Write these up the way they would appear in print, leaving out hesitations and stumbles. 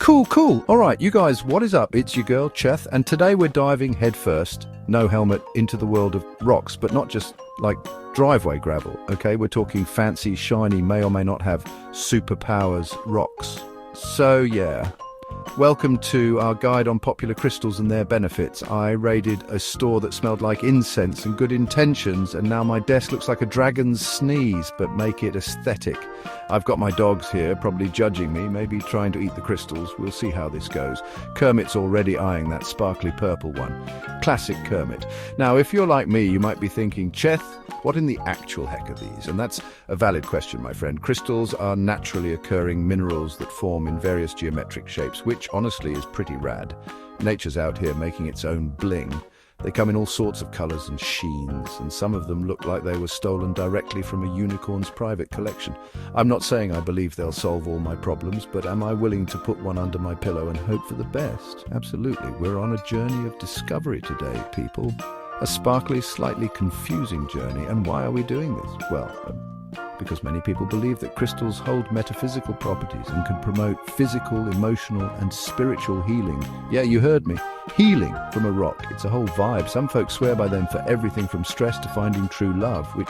Cool. All right, you guys, what is up? It's your girl, Cheth, and today we're diving headfirst, no helmet, into the world of rocks, but not just like driveway gravel, okay? We're talking fancy, shiny, may or may not have superpowers rocks. So yeah, welcome to our guide on popular crystals and their benefits. I raided a store that smelled like incense and good intentions, and now my desk looks like a dragon's sneeze, but make it aesthetic. I've got my dogs here, probably judging me, maybe trying to eat the crystals. We'll see how this goes. Kermit's already eyeing that sparkly purple one. Classic Kermit. Now, if you're like me, you might be thinking, Cheth, what in the actual heck are these? And that's a valid question, my friend. Crystals are naturally occurring minerals that form in various geometric shapes, which honestly is pretty rad. Nature's out here making its own bling. They come in all sorts of colours and sheens, and some of them look like they were stolen directly from a unicorn's private collection. I'm not saying I believe they'll solve all my problems, but am I willing to put one under my pillow and hope for the best? Absolutely. We're on a journey of discovery today, people. A sparkly, slightly confusing journey. And why are we doing this? Well, because many people believe that crystals hold metaphysical properties and can promote physical, emotional, and spiritual healing. Yeah, you heard me. Healing from a rock. It's a whole vibe. Some folks swear by them for everything from stress to finding true love, which,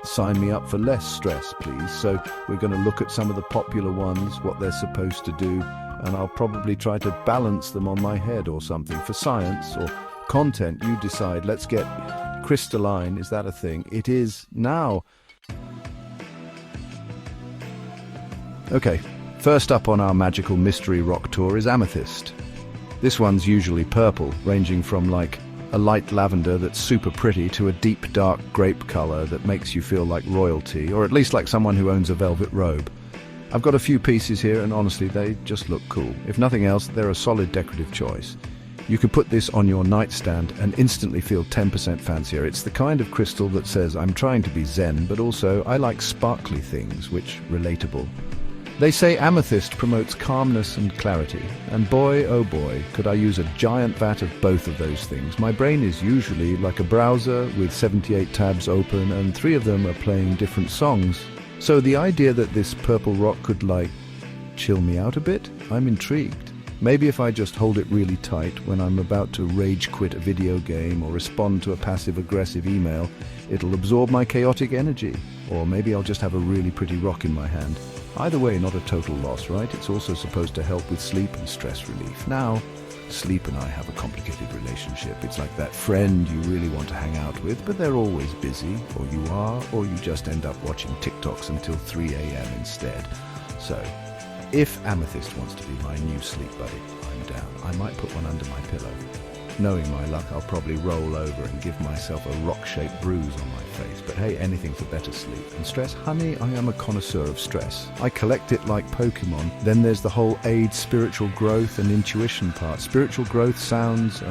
sign me up for less stress, please. So we're going to look at some of the popular ones, what they're supposed to do, and I'll probably try to balance them on my head or something. For science or content, you decide. Let's get crystalline. Is that a thing? It is now. Okay, first up on our magical mystery rock tour is amethyst. This one's usually purple, ranging from like a light lavender that's super pretty to a deep dark grape color that makes you feel like royalty, or at least like someone who owns a velvet robe. I've got a few pieces here and honestly they just look cool. If nothing else, they're a solid decorative choice. You can put this on your nightstand and instantly feel 10% fancier. It's the kind of crystal that says, I'm trying to be zen, but also I like sparkly things, which relatable. They say amethyst promotes calmness and clarity, and boy, oh boy, could I use a giant vat of both of those things. My brain is usually like a browser with 78 tabs open, and 3 of them are playing different songs. So the idea that this purple rock could, chill me out a bit, I'm intrigued. Maybe if I just hold it really tight when I'm about to rage quit a video game or respond to a passive-aggressive email, it'll absorb my chaotic energy. Or maybe I'll just have a really pretty rock in my hand. Either way, not a total loss, right? It's also supposed to help with sleep and stress relief. Now, sleep and I have a complicated relationship. It's like that friend you really want to hang out with, but they're always busy, or you are, or you just end up watching TikToks until 3 a.m. instead. So, if amethyst wants to be my new sleep buddy, I'm down. I might put one under my pillow. Knowing my luck, I'll probably roll over and give myself a rock-shaped bruise on my face. But hey, anything for better sleep. And stress, honey, I am a connoisseur of stress. I collect it like Pokemon. Then there's the whole aid spiritual growth and intuition part. Spiritual growth sounds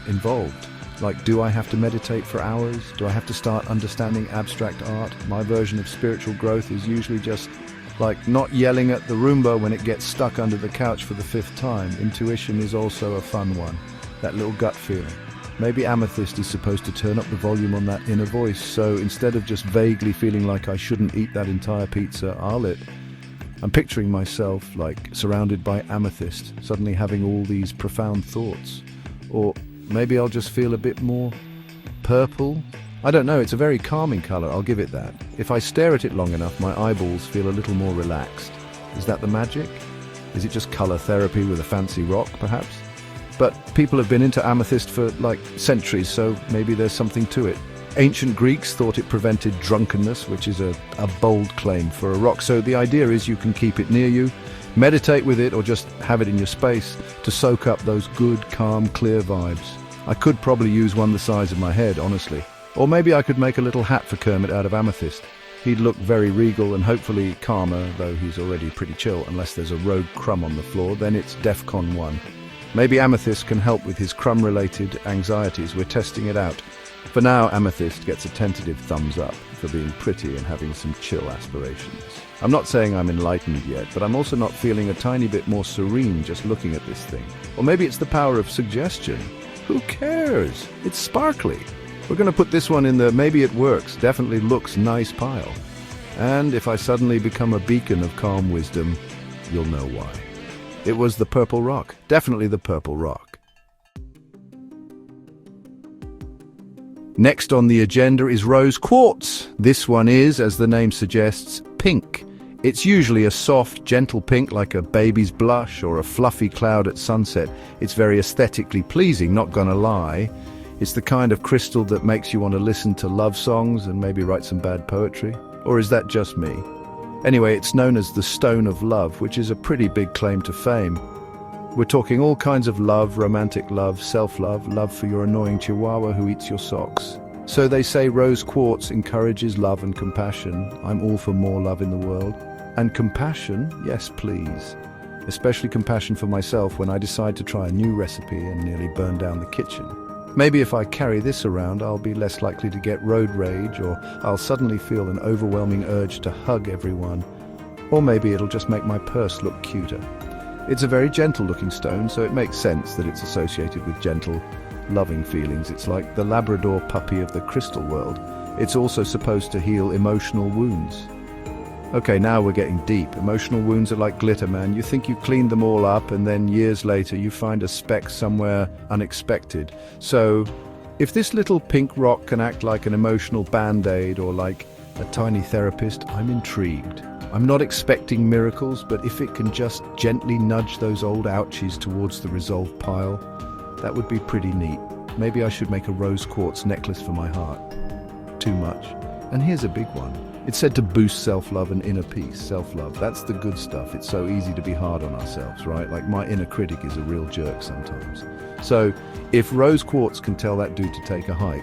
involved. Like, do I have to meditate for hours? Do I have to start understanding abstract art? My version of spiritual growth is usually just like not yelling at the Roomba when it gets stuck under the couch for the 5th time. Intuition is also a fun one. That little gut feeling. Maybe amethyst is supposed to turn up the volume on that inner voice, so instead of just vaguely feeling like I shouldn't eat that entire pizza, I'm picturing myself surrounded by amethyst, suddenly having all these profound thoughts. Or maybe I'll just feel a bit more purple. I don't know, it's a very calming color, I'll give it that. If I stare at it long enough, my eyeballs feel a little more relaxed. Is that the magic? Is it just color therapy with a fancy rock, perhaps? But people have been into amethyst for centuries, so maybe there's something to it. Ancient Greeks thought it prevented drunkenness, which is a bold claim for a rock. So the idea is you can keep it near you, meditate with it, or just have it in your space to soak up those good, calm, clear vibes. I could probably use one the size of my head, honestly. Or maybe I could make a little hat for Kermit out of amethyst. He'd look very regal and hopefully calmer, though he's already pretty chill. Unless there's a rogue crumb on the floor, then it's DEFCON 1. Maybe amethyst can help with his crumb-related anxieties. We're testing it out. For now, amethyst gets a tentative thumbs up for being pretty and having some chill aspirations. I'm not saying I'm enlightened yet, but I'm also not feeling a tiny bit more serene just looking at this thing. Or maybe it's the power of suggestion. Who cares? It's sparkly. We're going to put this one in the maybe it works, definitely looks nice pile. And if I suddenly become a beacon of calm wisdom, you'll know why. It was the purple rock. Definitely the purple rock. Next on the agenda is rose quartz. This one is, as the name suggests, pink. It's usually a soft, gentle pink like a baby's blush or a fluffy cloud at sunset. It's very aesthetically pleasing, not gonna lie. It's the kind of crystal that makes you want to listen to love songs and maybe write some bad poetry. Or is that just me? Anyway, it's known as the Stone of Love, which is a pretty big claim to fame. We're talking all kinds of love, romantic love, self-love, love for your annoying chihuahua who eats your socks. So they say rose quartz encourages love and compassion. I'm all for more love in the world. And compassion, yes please. Especially compassion for myself when I decide to try a new recipe and nearly burn down the kitchen. Maybe if I carry this around, I'll be less likely to get road rage, or I'll suddenly feel an overwhelming urge to hug everyone. Or maybe it'll just make my purse look cuter. It's a very gentle-looking stone, so it makes sense that it's associated with gentle, loving feelings. It's like the Labrador puppy of the crystal world. It's also supposed to heal emotional wounds. Okay, now we're getting deep. Emotional wounds are like glitter, man. You think you cleaned them all up, and then years later you find a speck somewhere unexpected. So, if this little pink rock can act like an emotional band-aid or like a tiny therapist, I'm intrigued. I'm not expecting miracles, but if it can just gently nudge those old ouchies towards the resolve pile, that would be pretty neat. Maybe I should make a rose quartz necklace for my heart. Too much. And here's a big one. It's said to boost self-love and inner peace. Self-love, that's the good stuff. It's so easy to be hard on ourselves, right? Like my inner critic is a real jerk sometimes. So if rose quartz can tell that dude to take a hike,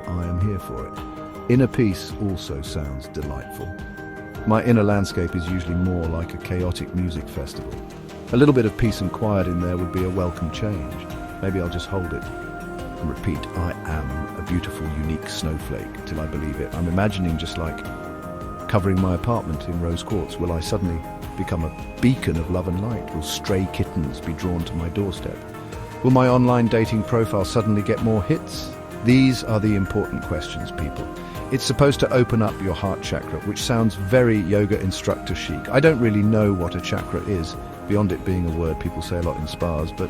I am here for it. Inner peace also sounds delightful. My inner landscape is usually more like a chaotic music festival. A little bit of peace and quiet in there would be a welcome change. Maybe I'll just hold it and repeat, I am a beautiful, unique snowflake, till I believe it. I'm imagining just like covering my apartment in rose quartz. Will I suddenly become a beacon of love and light? Will stray kittens be drawn to my doorstep? Will my online dating profile suddenly get more hits? These are the important questions, people. It's supposed to open up your heart chakra, which sounds very yoga instructor chic. I don't really know what a chakra is, beyond it being a word people say a lot in spas, but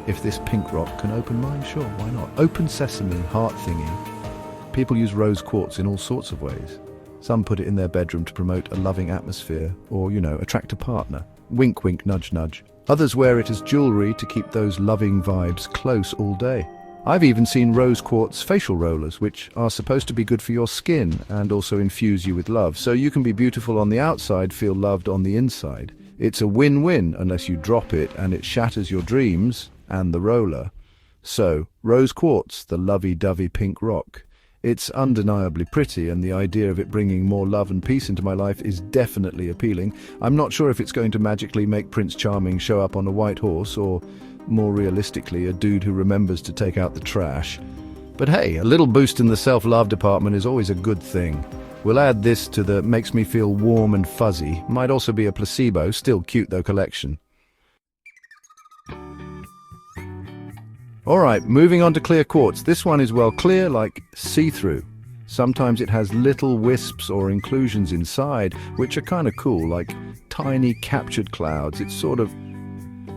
if this pink rock can open mine, sure, why not? Open sesame, heart thingy. People use rose quartz in all sorts of ways. Some put it in their bedroom to promote a loving atmosphere, or, attract a partner. Wink, wink, nudge, nudge. Others wear it as jewelry to keep those loving vibes close all day. I've even seen rose quartz facial rollers, which are supposed to be good for your skin and also infuse you with love. So you can be beautiful on the outside, feel loved on the inside. It's a win-win unless you drop it and it shatters your dreams and the roller. So, rose quartz, the lovey-dovey pink rock. It's undeniably pretty, and the idea of it bringing more love and peace into my life is definitely appealing. I'm not sure if it's going to magically make Prince Charming show up on a white horse, or, more realistically, a dude who remembers to take out the trash. But hey, a little boost in the self-love department is always a good thing. We'll add this to the makes me feel warm and fuzzy. Might also be a placebo, still cute though collection. Alright, moving on to clear quartz. This one is well clear, like see-through. Sometimes it has little wisps or inclusions inside, which are kind of cool, like tiny captured clouds. It's sort of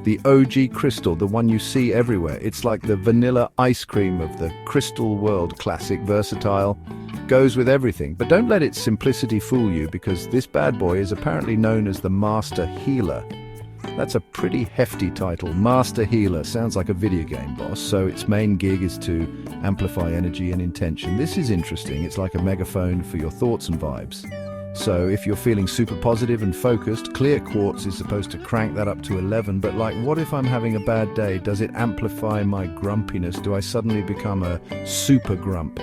the OG crystal, the one you see everywhere. It's like the vanilla ice cream of the crystal world, classic, versatile, goes with everything. But don't let its simplicity fool you, because this bad boy is apparently known as the Master Healer. That's a pretty hefty title. Master Healer sounds like a video game boss, so its main gig is to amplify energy and intention. This is interesting. It's like a megaphone for your thoughts and vibes. So if you're feeling super positive and focused, clear quartz is supposed to crank that up to 11, but like, what if I'm having a bad day? Does it amplify my grumpiness? Do I suddenly become a super grump?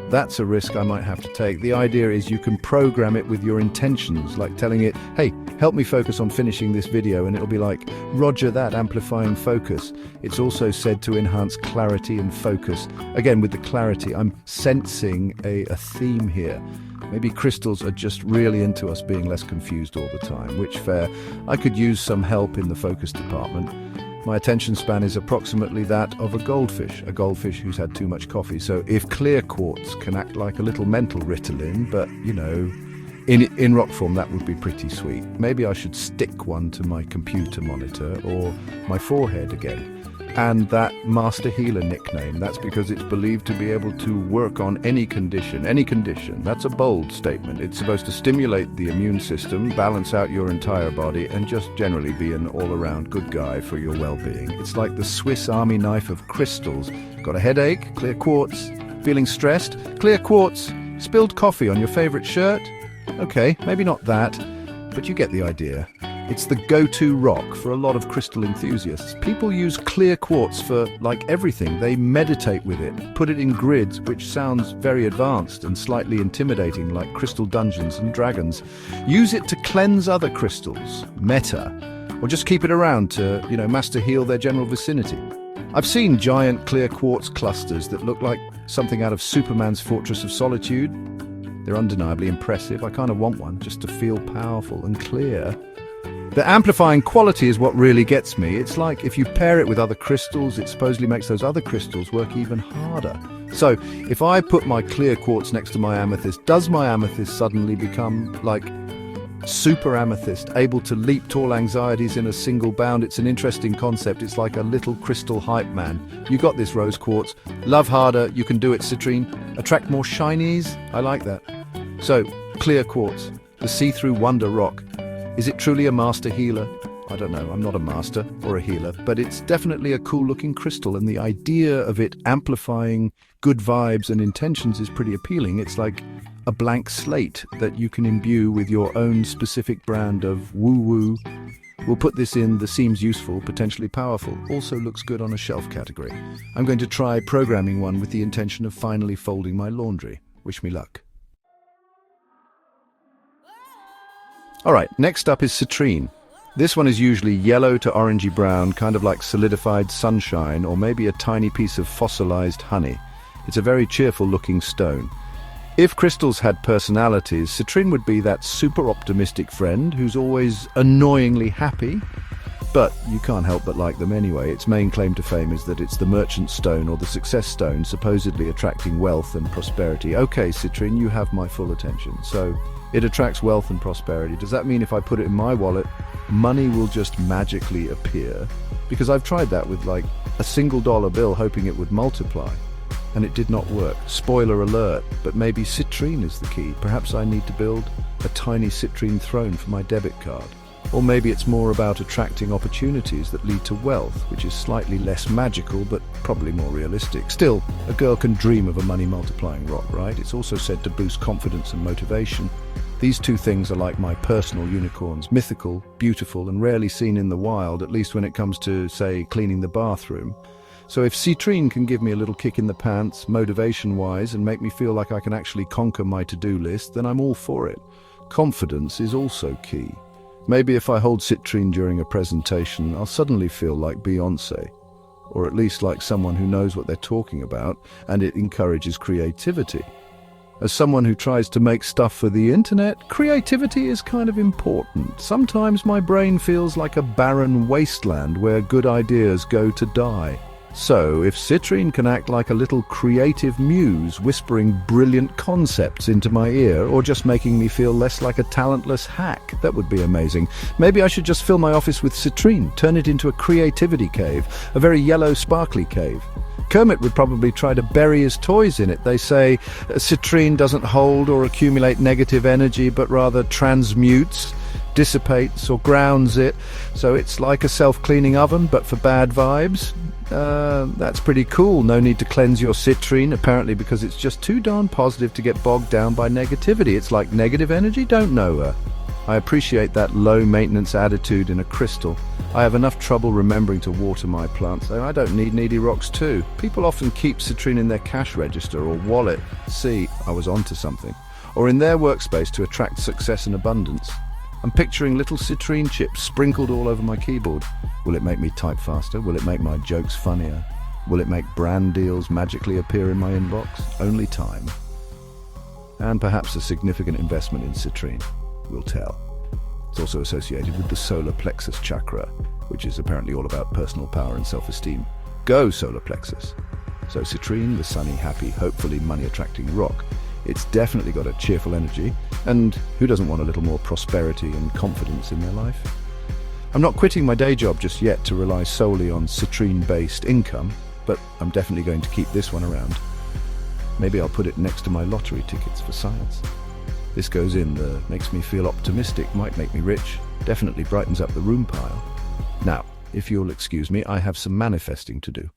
That's a risk I might have to take. The idea is you can program it with your intentions, like telling it, hey, help me focus on finishing this video, and it'll be like, roger that, amplifying focus. It's also said to enhance clarity and focus. Again, with the clarity, I'm sensing a theme here. Maybe crystals are just really into us being less confused all the time, which fair. I could use some help in the focus department. My attention span is approximately that of a goldfish who's had too much coffee. So if clear quartz can act like a little mental Ritalin, but, In rock form, that would be pretty sweet. Maybe I should stick one to my computer monitor or my forehead again. And that Master Healer nickname, that's because it's believed to be able to work on any condition. That's a bold statement. It's supposed to stimulate the immune system, balance out your entire body, and just generally be an all-around good guy for your well-being. It's like the Swiss Army knife of crystals. Got a headache? Clear quartz. Feeling stressed? Clear quartz. Spilled coffee on your favorite shirt? Okay, maybe not that, but you get the idea. It's the go-to rock for a lot of crystal enthusiasts. People use clear quartz for, like, everything. They meditate with it, put it in grids, which sounds very advanced and slightly intimidating, like crystal dungeons and dragons. Use it to cleanse other crystals, meta, or just keep it around to, master heal their general vicinity. I've seen giant clear quartz clusters that look like something out of Superman's Fortress of Solitude. They're undeniably impressive. I kind of want one just to feel powerful and clear. The amplifying quality is what really gets me. It's like if you pair it with other crystals, it supposedly makes those other crystals work even harder. So, if I put my clear quartz next to my amethyst, does my amethyst suddenly become like super amethyst, able to leap tall anxieties in a single bound? It's an interesting concept. It's like a little crystal hype man. You got this, rose quartz. Love harder, you can do it, citrine. Attract more shinies. I like that. So, clear quartz, the see-through wonder rock. Is it truly a master healer? I don't know, I'm not a master or a healer, but it's definitely a cool-looking crystal, and the idea of it amplifying good vibes and intentions is pretty appealing. It's like a blank slate that you can imbue with your own specific brand of woo-woo. We'll put this in the seems useful, potentially powerful, also looks good on a shelf category. I'm going to try programming one with the intention of finally folding my laundry. Wish me luck. Alright, next up is citrine. This one is usually yellow to orangey brown, kind of like solidified sunshine, or maybe a tiny piece of fossilized honey. It's a very cheerful looking stone. If crystals had personalities, citrine would be that super optimistic friend who's always annoyingly happy, but you can't help but like them anyway. Its main claim to fame is that it's the merchant stone or the success stone, supposedly attracting wealth and prosperity. Okay, citrine, you have my full attention. So, it attracts wealth and prosperity. Does that mean if I put it in my wallet, money will just magically appear? Because I've tried that with like a single dollar bill, hoping it would multiply, and it did not work. Spoiler alert, but maybe citrine is the key. Perhaps I need to build a tiny citrine throne for my debit card. Or maybe it's more about attracting opportunities that lead to wealth, which is slightly less magical, but probably more realistic. Still, a girl can dream of a money-multiplying rock, right? It's also said to boost confidence and motivation. These two things are like my personal unicorns, mythical, beautiful, and rarely seen in the wild, at least when it comes to, say, cleaning the bathroom. So if citrine can give me a little kick in the pants, motivation-wise, and make me feel like I can actually conquer my to-do list, then I'm all for it. Confidence is also key. Maybe if I hold citrine during a presentation, I'll suddenly feel like Beyoncé, or at least like someone who knows what they're talking about, and it encourages creativity. As someone who tries to make stuff for the internet, creativity is kind of important. Sometimes my brain feels like a barren wasteland where good ideas go to die. So, if citrine can act like a little creative muse, whispering brilliant concepts into my ear, or just making me feel less like a talentless hack, that would be amazing. Maybe I should just fill my office with citrine, turn it into a creativity cave, a very yellow, sparkly cave. Kermit would probably try to bury his toys in it. They say citrine doesn't hold or accumulate negative energy, but rather transmutes, dissipates, or grounds it. So it's like a self-cleaning oven, but for bad vibes. That's pretty cool. No need to cleanse your citrine, apparently, because it's just too darn positive to get bogged down by negativity. It's like negative energy, don't know her. I appreciate that low-maintenance attitude in a crystal. I have enough trouble remembering to water my plants, so I don't need needy rocks too. People often keep citrine in their cash register or wallet. See, I was onto something. Or in their workspace to attract success and abundance. I'm picturing little citrine chips sprinkled all over my keyboard. Will it make me type faster? Will it make my jokes funnier? Will it make brand deals magically appear in my inbox? Only time. And perhaps a significant investment in citrine. We'll tell. It's also associated with the solar plexus chakra, which is apparently all about personal power and self-esteem. Go, solar plexus! So citrine, the sunny, happy, hopefully money-attracting rock, It's definitely got a cheerful energy, and who doesn't want a little more prosperity and confidence in their life? I'm not quitting my day job just yet to rely solely on citrine-based income, but I'm definitely going to keep this one around. Maybe I'll put it next to my lottery tickets for science. This goes in the makes me feel optimistic, might make me rich, definitely brightens up the room pile. Now, if you'll excuse me, I have some manifesting to do.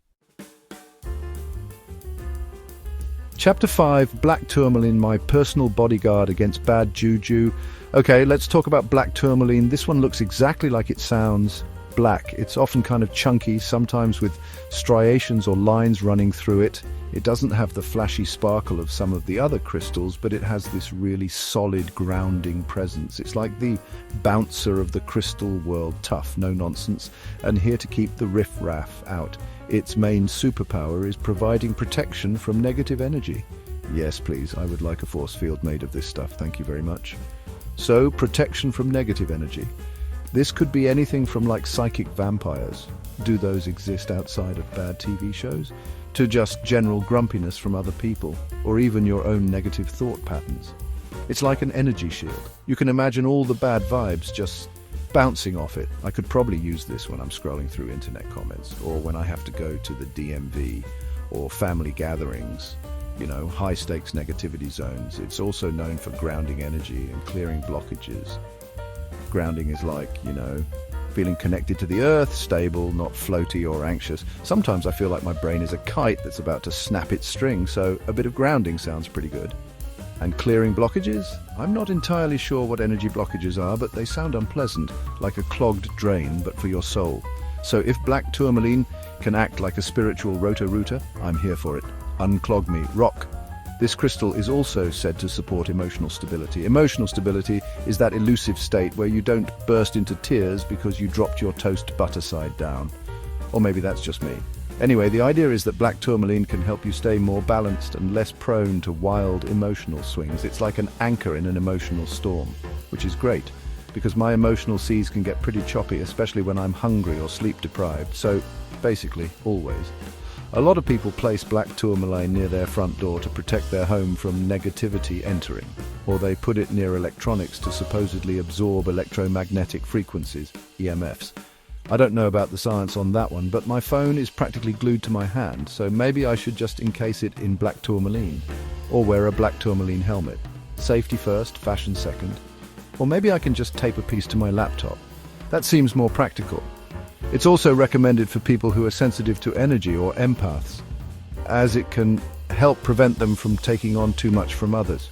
Chapter 5, Black Tourmaline, my personal bodyguard against bad juju. Okay, let's talk about black tourmaline. This one looks exactly like it sounds, black. It's often kind of chunky, sometimes with striations or lines running through it. It doesn't have the flashy sparkle of some of the other crystals, but it has this really solid grounding presence. It's like the bouncer of the crystal world, tough, no nonsense, and here to keep the riff-raff out. Its main superpower is providing protection from negative energy. Yes, please, I would like a force field made of this stuff, thank you very much. So, protection from negative energy. This could be anything from like psychic vampires. Do those exist outside of bad TV shows? To just general grumpiness from other people, or even your own negative thought patterns. It's like an energy shield. You can imagine all the bad vibes just bouncing off it. I could probably use this when I'm scrolling through internet comments, or when I have to go to the DMV, or family gatherings, high stakes negativity zones. It's also known for grounding energy and clearing blockages. Grounding is like, feeling connected to the earth, stable, not floaty or anxious. Sometimes I feel like my brain is a kite that's about to snap its string, so a bit of grounding sounds pretty good. And clearing blockages? I'm not entirely sure what energy blockages are, but they sound unpleasant, like a clogged drain, but for your soul. So if black tourmaline can act like a spiritual roto-rooter, I'm here for it. Unclog me, rock. This crystal is also said to support emotional stability. Emotional stability is that elusive state where you don't burst into tears because you dropped your toast butter side down. Or maybe that's just me. Anyway, the idea is that black tourmaline can help you stay more balanced and less prone to wild emotional swings. It's like an anchor in an emotional storm, which is great, because my emotional seas can get pretty choppy, especially when I'm hungry or sleep deprived. So, basically, always. A lot of people place black tourmaline near their front door to protect their home from negativity entering, or they put it near electronics to supposedly absorb electromagnetic frequencies, EMFs. I don't know about the science on that one, but my phone is practically glued to my hand, so maybe I should just encase it in black tourmaline, or wear a black tourmaline helmet. Safety first, fashion second. Or maybe I can just tape a piece to my laptop. That seems more practical. It's also recommended for people who are sensitive to energy or empaths, as it can help prevent them from taking on too much from others.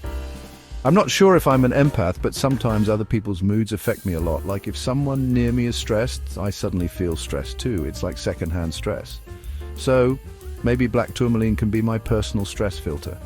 I'm not sure if I'm an empath, but sometimes other people's moods affect me a lot. Like if someone near me is stressed, I suddenly feel stressed too. It's like secondhand stress. So maybe black tourmaline can be my personal stress filter.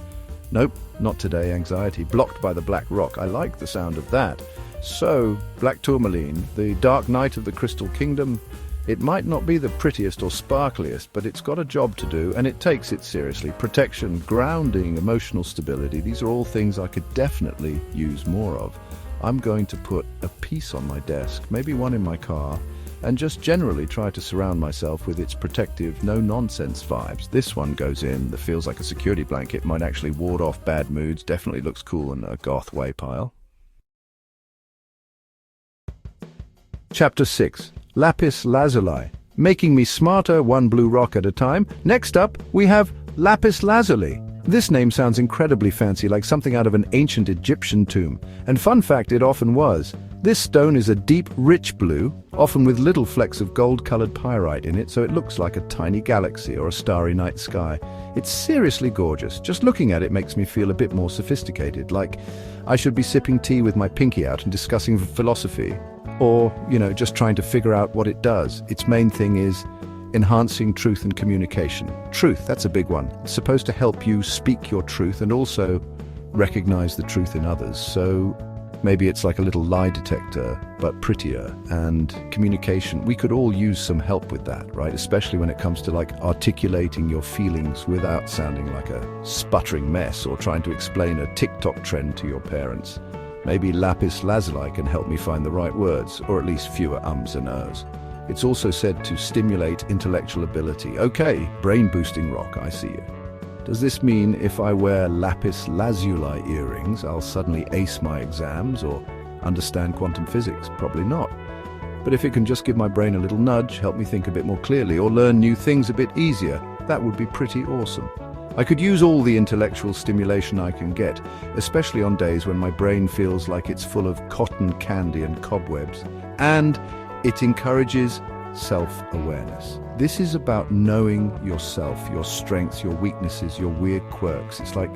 Nope, not today, anxiety. Blocked by the black rock. I like the sound of that. So, black tourmaline, the dark night of the Crystal Kingdom. It might not be the prettiest or sparkliest, but it's got a job to do, and it takes it seriously. Protection, grounding, emotional stability, these are all things I could definitely use more of. I'm going to put a piece on my desk, maybe one in my car, and just generally try to surround myself with its protective, no-nonsense vibes. This one goes in, that feels like a security blanket, might actually ward off bad moods, definitely looks cool in a goth way pile. Chapter 6. Lapis Lazuli, making me smarter one blue rock at a time. Next up, we have Lapis Lazuli. This name sounds incredibly fancy, like something out of an ancient Egyptian tomb. And fun fact, it often was. This stone is a deep, rich blue, often with little flecks of gold-colored pyrite in it, so it looks like a tiny galaxy or a starry night sky. It's seriously gorgeous. Just looking at it makes me feel a bit more sophisticated, like I should be sipping tea with my pinky out and discussing philosophy. Or, just trying to figure out what it does. Its main thing is enhancing truth and communication. Truth, that's a big one. It's supposed to help you speak your truth and also recognize the truth in others. So maybe it's like a little lie detector, but prettier. And communication, we could all use some help with that, right? Especially when it comes to articulating your feelings without sounding like a sputtering mess or trying to explain a TikTok trend to your parents. Maybe lapis lazuli can help me find the right words, or at least fewer ums and ahs. It's also said to stimulate intellectual ability. Okay, brain-boosting rock, I see you. Does this mean if I wear lapis lazuli earrings, I'll suddenly ace my exams or understand quantum physics? Probably not. But if it can just give my brain a little nudge, help me think a bit more clearly, or learn new things a bit easier, that would be pretty awesome. I could use all the intellectual stimulation I can get, especially on days when my brain feels like it's full of cotton candy and cobwebs. And it encourages self-awareness. This is about knowing yourself, your strengths, your weaknesses, your weird quirks. It's like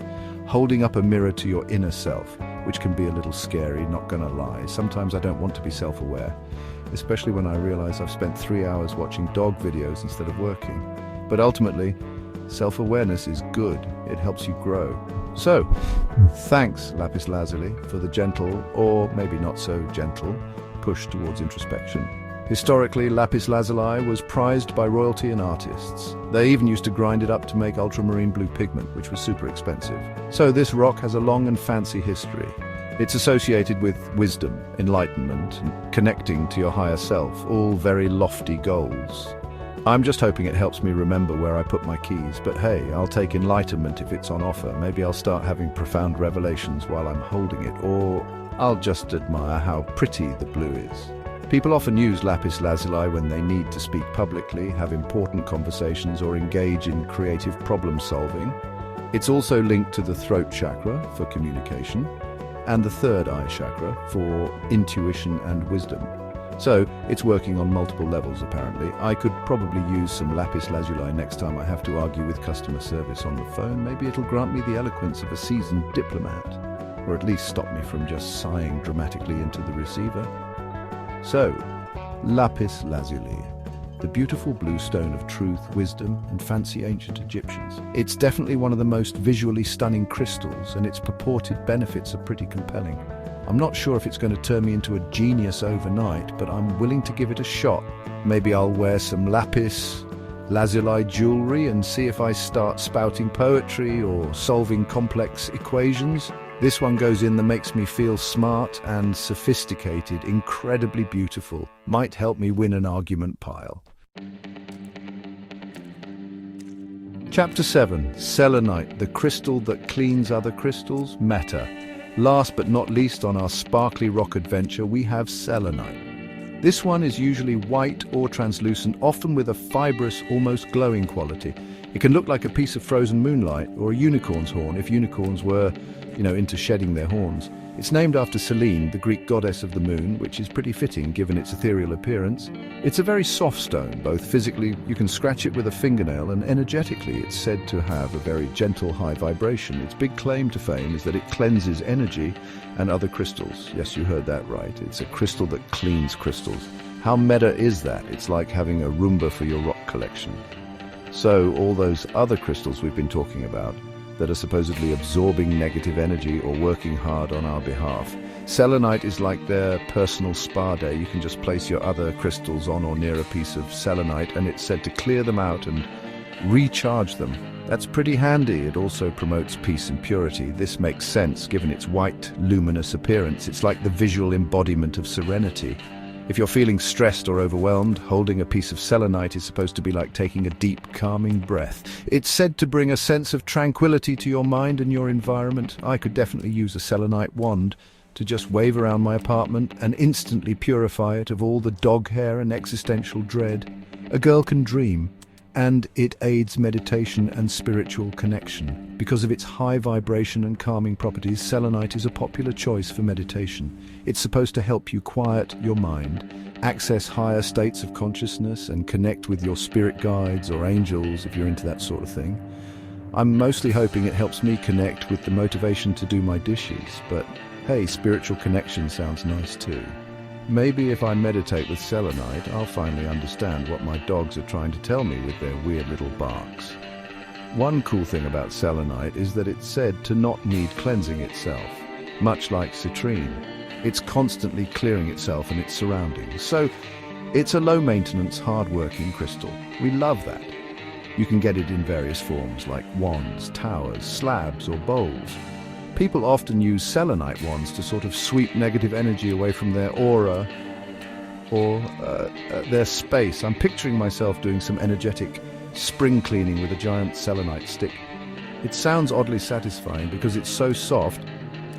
holding up a mirror to your inner self, which can be a little scary, not gonna lie. Sometimes I don't want to be self-aware, especially when I realize I've spent 3 hours watching dog videos instead of working. But ultimately, self-awareness is good. It helps you grow. So, thanks, lapis lazuli, for the gentle, or maybe not so gentle, push towards introspection. Historically, lapis lazuli was prized by royalty and artists. They even used to grind it up to make ultramarine blue pigment, which was super expensive. So this rock has a long and fancy history. It's associated with wisdom, enlightenment, and connecting to your higher self, all very lofty goals. I'm just hoping it helps me remember where I put my keys, but hey, I'll take enlightenment if it's on offer. Maybe I'll start having profound revelations while I'm holding it, or I'll just admire how pretty the blue is. People often use lapis lazuli when they need to speak publicly, have important conversations, or engage in creative problem solving. It's also linked to the throat chakra for communication, and the third eye chakra for intuition and wisdom. So it's working on multiple levels, apparently. I could probably use some lapis lazuli next time I have to argue with customer service on the phone. Maybe it'll grant me the eloquence of a seasoned diplomat, or at least stop me from just sighing dramatically into the receiver. So, lapis lazuli, the beautiful blue stone of truth, wisdom, and fancy ancient Egyptians. It's definitely one of the most visually stunning crystals, and its purported benefits are pretty compelling. I'm not sure if it's going to turn me into a genius overnight, but I'm willing to give it a shot. Maybe I'll wear some lapis lazuli jewelry and see if I start spouting poetry or solving complex equations. This one goes in that makes me feel smart and sophisticated, incredibly beautiful. Might help me win an argument pile. Chapter 7. Selenite, the crystal that cleans other crystals, Meta. Last but not least on our sparkly rock adventure, we have selenite. This one is usually white or translucent, often with a fibrous, almost glowing quality. It can look like a piece of frozen moonlight or a unicorn's horn if unicorns were, into shedding their horns. It's named after Selene, the Greek goddess of the moon, which is pretty fitting given its ethereal appearance. It's a very soft stone, both physically, you can scratch it with a fingernail, and energetically it's said to have a very gentle high vibration. Its big claim to fame is that it cleanses energy and other crystals. Yes, you heard that right. It's a crystal that cleans crystals. How meta is that? It's like having a Roomba for your rock collection. So all those other crystals we've been talking about that are supposedly absorbing negative energy or working hard on our behalf, selenite is like their personal spa day. You can just place your other crystals on or near a piece of selenite and it's said to clear them out and recharge them. That's pretty handy. It also promotes peace and purity. This makes sense given its white, luminous appearance. It's like the visual embodiment of serenity. If you're feeling stressed or overwhelmed, holding a piece of selenite is supposed to be like taking a deep, calming breath. It's said to bring a sense of tranquility to your mind and your environment. I could definitely use a selenite wand to just wave around my apartment and instantly purify it of all the dog hair and existential dread. A girl can dream, and it aids meditation and spiritual connection. Because of its high vibration and calming properties, selenite is a popular choice for meditation. It's supposed to help you quiet your mind, access higher states of consciousness, and connect with your spirit guides or angels if you're into that sort of thing. I'm mostly hoping it helps me connect with the motivation to do my dishes, but hey, spiritual connection sounds nice too. Maybe if I meditate with selenite, I'll finally understand what my dogs are trying to tell me with their weird little barks. One cool thing about selenite is that it's said to not need cleansing itself. Much like citrine, it's constantly clearing itself and its surroundings. So it's a low-maintenance, hard-working crystal. We love that. You can get it in various forms like wands, towers, slabs, or bowls. People often use selenite wands to sort of sweep negative energy away from their aura or their space. I'm picturing myself doing some energetic spring cleaning with a giant selenite stick. It sounds oddly satisfying because it's so soft.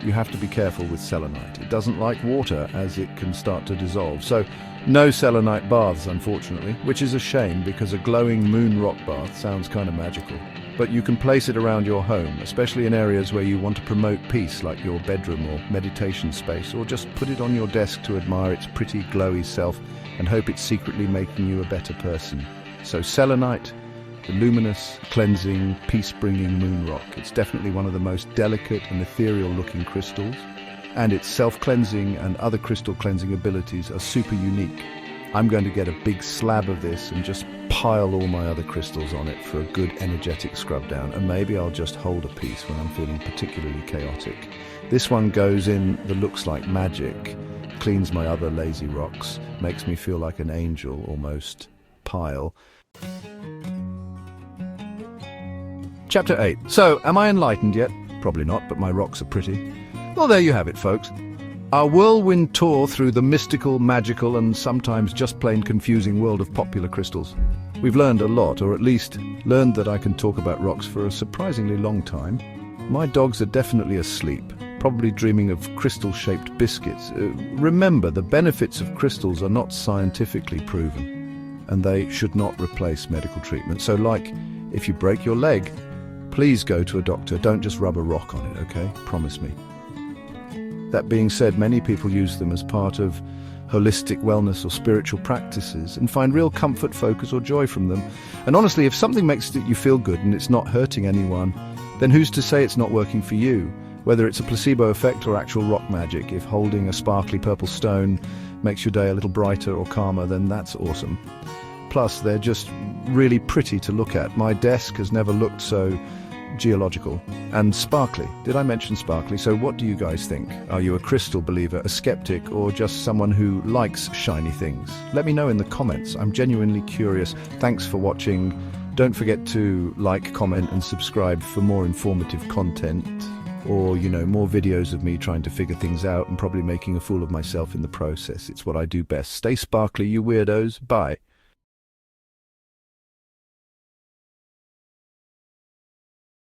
You have to be careful with selenite. It doesn't like water as it can start to dissolve. So no selenite baths, unfortunately, which is a shame because a glowing moon rock bath sounds kind of magical. But you can place it around your home, especially in areas where you want to promote peace, like your bedroom or meditation space, or just put it on your desk to admire its pretty glowy self and hope it's secretly making you a better person. So selenite, the luminous, cleansing, peace-bringing moon rock. It's definitely one of the most delicate and ethereal-looking crystals, and its self-cleansing and other crystal cleansing abilities are super unique. I'm going to get a big slab of this and just pile all my other crystals on it for a good energetic scrub down, and maybe I'll just hold a piece when I'm feeling particularly chaotic. This one goes in the looks like magic, cleans my other lazy rocks, makes me feel like an angel almost pile. Chapter 8. So, am I enlightened yet? Probably not, but my rocks are pretty. Well, there you have it, folks. Our whirlwind tour through the mystical, magical, and sometimes just plain confusing world of popular crystals. We've learned a lot, or at least learned that I can talk about rocks for a surprisingly long time. My dogs are definitely asleep, probably dreaming of crystal-shaped biscuits. Remember, the benefits of crystals are not scientifically proven, and they should not replace medical treatment. So, like, if you break your leg, please go to a doctor. Don't just rub a rock on it, okay? Promise me. That being said, many people use them as part of holistic wellness or spiritual practices and find real comfort, focus, or joy from them. And honestly, if something makes you feel good and it's not hurting anyone, then who's to say it's not working for you? Whether it's a placebo effect or actual rock magic, if holding a sparkly purple stone makes your day a little brighter or calmer, then that's awesome. Plus, they're just really pretty to look at. My desk has never looked so geological and sparkly. Did I mention sparkly? So what do you guys think? Are you a crystal believer, a skeptic, or just someone who likes shiny things? Let me know in the comments. I'm genuinely curious. Thanks for watching. Don't forget to like, comment, and subscribe for more informative content, or, more videos of me trying to figure things out and probably making a fool of myself in the process. It's what I do best. Stay sparkly, you weirdos. Bye.